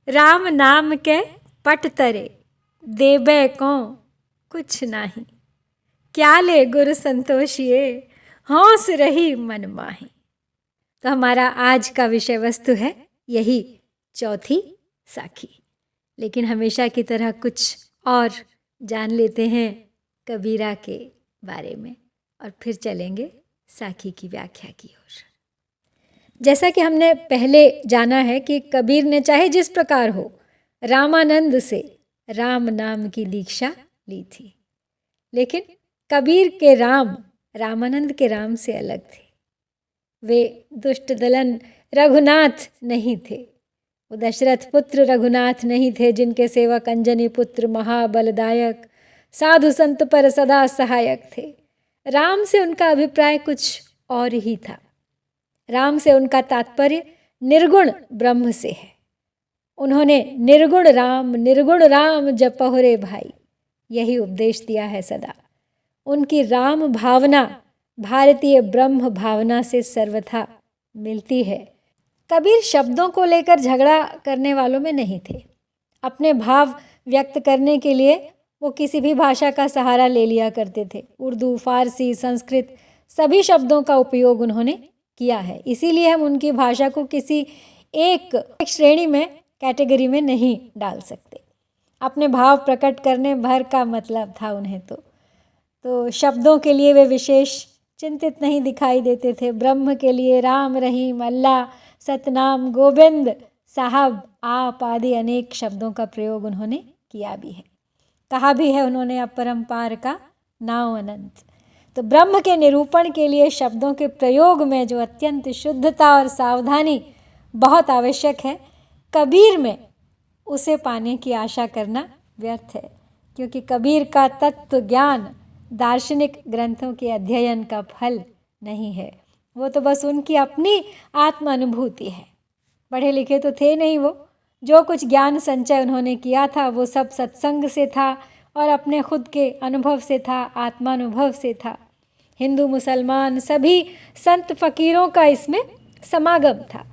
राम नाम के पट तरे, देबै को कुछ नाही। क्या ले गुरु संतोषिए, हौस रही मन माही। तो हमारा आज का विषय वस्तु है यही चौथी साखी। लेकिन हमेशा की तरह कुछ और जान लेते हैं कबीरा के बारे में और फिर चलेंगे साखी की व्याख्या की ओर। जैसा कि हमने पहले जाना है कि कबीर ने चाहे जिस प्रकार हो रामानंद से राम नाम की दीक्षा ली थी, लेकिन कबीर के राम रामानंद के राम से अलग थे। वे दुष्ट दलन रघुनाथ नहीं थे, वो दशरथ पुत्र रघुनाथ नहीं थे जिनके सेवक अंजनी पुत्र महाबलदायक साधु संत पर सदा सहायक थे। राम से उनका अभिप्राय कुछ और ही था। राम से उनका तात्पर्य निर्गुण ब्रह्म से है। उन्होंने निर्गुण राम जपहु रे भाई, यही उपदेश दिया है सदा। उनकी राम भावना भारतीय ब्रह्म भावना से सर्वथा मिलती है। कबीर शब्दों को लेकर झगड़ा करने वालों में नहीं थे। अपने भाव व्यक्त करने के लिए वो किसी भी भाषा का सहारा ले लिया करते थे। उर्दू, फारसी, संस्कृत सभी शब्दों का उपयोग उन्होंने किया है। इसीलिए हम उनकी भाषा को किसी एक श्रेणी में, कैटेगरी में नहीं डाल सकते। अपने भाव प्रकट करने भर का मतलब था उन्हें। तो शब्दों के लिए वे विशेष चिंतित नहीं दिखाई देते थे। ब्रह्म के लिए राम, रहीम, अल्लाह, सतनाम, गोविंद, साहब, आप आदि अनेक शब्दों का प्रयोग उन्होंने किया भी है। कहा भी है उन्होंने, अपरंपार का नाम अनंत। तो ब्रह्म के निरूपण के लिए शब्दों के प्रयोग में जो अत्यंत शुद्धता और सावधानी बहुत आवश्यक है, कबीर में उसे पाने की आशा करना व्यर्थ है। क्योंकि कबीर का तत्व ज्ञान दार्शनिक ग्रंथों के अध्ययन का फल नहीं है। वो तो बस उनकी अपनी आत्म अनुभूति है। पढ़े लिखे तो थे नहीं वो। जो कुछ ज्ञान संचय उन्होंने किया था वो सब सत्संग से था और अपने खुद के अनुभव से था, आत्मानुभव से था। हिंदू मुसलमान सभी संत फकीरों का इसमें समागम था।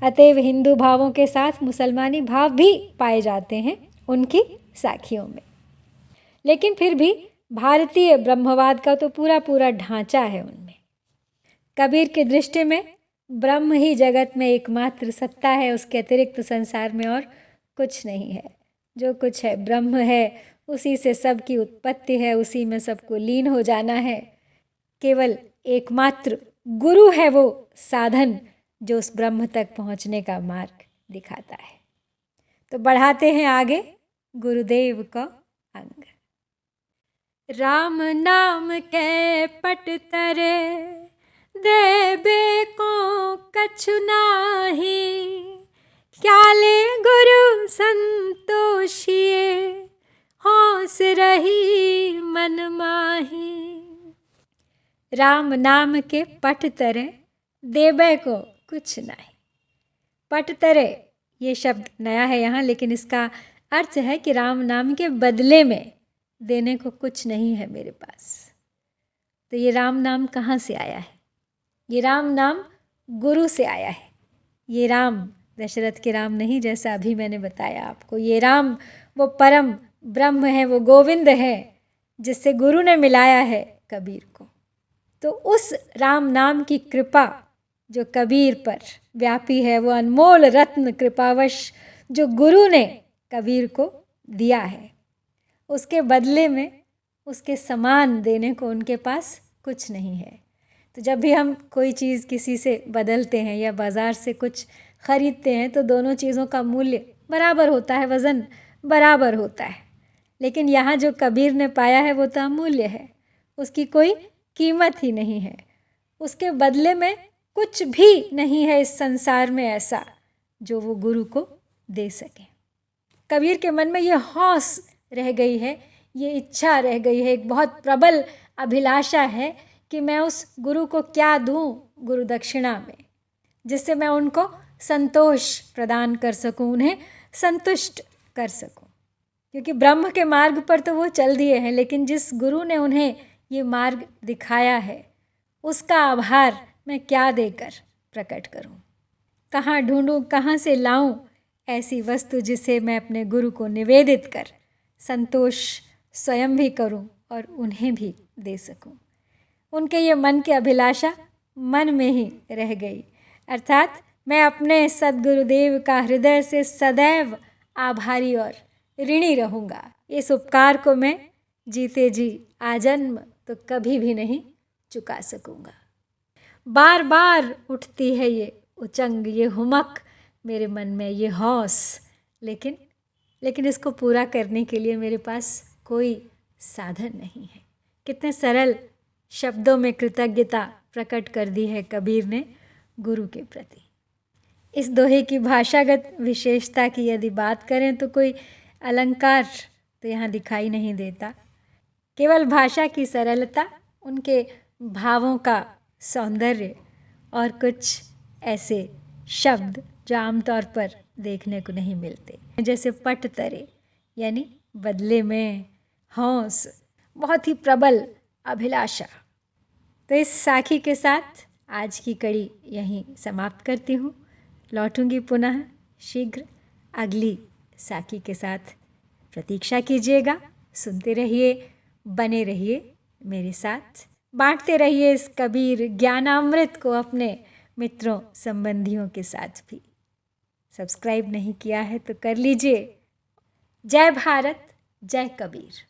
अतएव हिंदू भावों के साथ मुसलमानी भाव भी पाए जाते हैं उनकी साखियों में। लेकिन फिर भी भारतीय ब्रह्मवाद का तो पूरा पूरा ढांचा है उनमें। कबीर की दृष्टि में ब्रह्म ही जगत में एकमात्र सत्ता है, उसके अतिरिक्त संसार में और कुछ नहीं है। जो कुछ है ब्रह्म है, उसी से सबकी उत्पत्ति है, उसी में सबको लीन हो जाना है। केवल एकमात्र गुरु है वो साधन जो उस ब्रह्म तक पहुँचने का मार्ग दिखाता है। तो बढ़ाते हैं आगे गुरुदेव का अंग। राम नाम के पट तरे, देबे को कछु नाही। क्या ले गुरु संतोषिए, हौस रही मन माही। राम नाम के पट तरे, देबे को कुछ नहीं। पट तरे ये शब्द नया है यहाँ, लेकिन इसका अर्थ है कि राम नाम के बदले में देने को कुछ नहीं है मेरे पास। तो ये राम नाम कहाँ से आया है? ये राम नाम गुरु से आया है। ये राम दशरथ के राम नहीं, जैसा अभी मैंने बताया आपको। ये राम वो परम ब्रह्म है, वो गोविंद है जिससे गुरु ने मिलाया है कबीर को। तो उस राम नाम की कृपा जो कबीर पर व्यापी है, वो अनमोल रत्न कृपावश जो गुरु ने कबीर को दिया है, उसके बदले में उसके समान देने को उनके पास कुछ नहीं है। तो जब भी हम कोई चीज़ किसी से बदलते हैं या बाज़ार से कुछ ख़रीदते हैं तो दोनों चीज़ों का मूल्य बराबर होता है, वज़न बराबर होता है। लेकिन यहाँ जो कबीर ने पाया है वो तो अमूल्य है, उसकी कोई कीमत ही नहीं है। उसके बदले में कुछ भी नहीं है इस संसार में ऐसा जो वो गुरु को दे सके। कबीर के मन में ये हौस रह गई है, ये इच्छा रह गई है, एक बहुत प्रबल अभिलाषा है कि मैं उस गुरु को क्या दूं गुरु दक्षिणा में, जिससे मैं उनको संतोष प्रदान कर सकूं, उन्हें संतुष्ट कर सकूं। क्योंकि ब्रह्म के मार्ग पर तो वो चल दिए हैं, लेकिन जिस गुरु ने उन्हें ये मार्ग दिखाया है उसका आभार मैं क्या देकर प्रकट करूं, कहाँ ढूंढूं, कहाँ से लाऊं ऐसी वस्तु जिसे मैं अपने गुरु को निवेदित कर संतोष स्वयं भी करूं और उन्हें भी दे सकूं। उनके ये मन की अभिलाषा मन में ही रह गई, अर्थात मैं अपने सद्गुरुदेव का हृदय से सदैव आभारी और ऋणी रहूँगा। इस उपकार को मैं जीते जी आजन्म तो कभी भी नहीं चुका सकूँगा। बार बार उठती है ये उचंग, ये हुमक मेरे मन में, ये हौस, लेकिन इसको पूरा करने के लिए मेरे पास कोई साधन नहीं है। कितने सरल शब्दों में कृतज्ञता प्रकट कर दी है कबीर ने गुरु के प्रति। इस दोहे की भाषागत विशेषता की यदि बात करें तो कोई अलंकार तो यहाँ दिखाई नहीं देता, केवल भाषा की सरलता, उनके भावों का सौंदर्य और कुछ ऐसे शब्द जो आमतौर पर देखने को नहीं मिलते, जैसे पट तरे यानी बदले में हौस, बहुत ही प्रबल अभिलाषा। तो इस साखी के साथ आज की कड़ी यहीं समाप्त करती हूँ। लौटूंगी पुनः शीघ्र अगली साखी के साथ। प्रतीक्षा कीजिएगा, सुनते रहिए, बने रहिए मेरे साथ, बांटते रहिए इस कबीर ज्ञानामृत को अपने मित्रों संबंधियों के साथ भी। सब्सक्राइब नहीं किया है तो कर लीजिए। जय भारत, जय कबीर।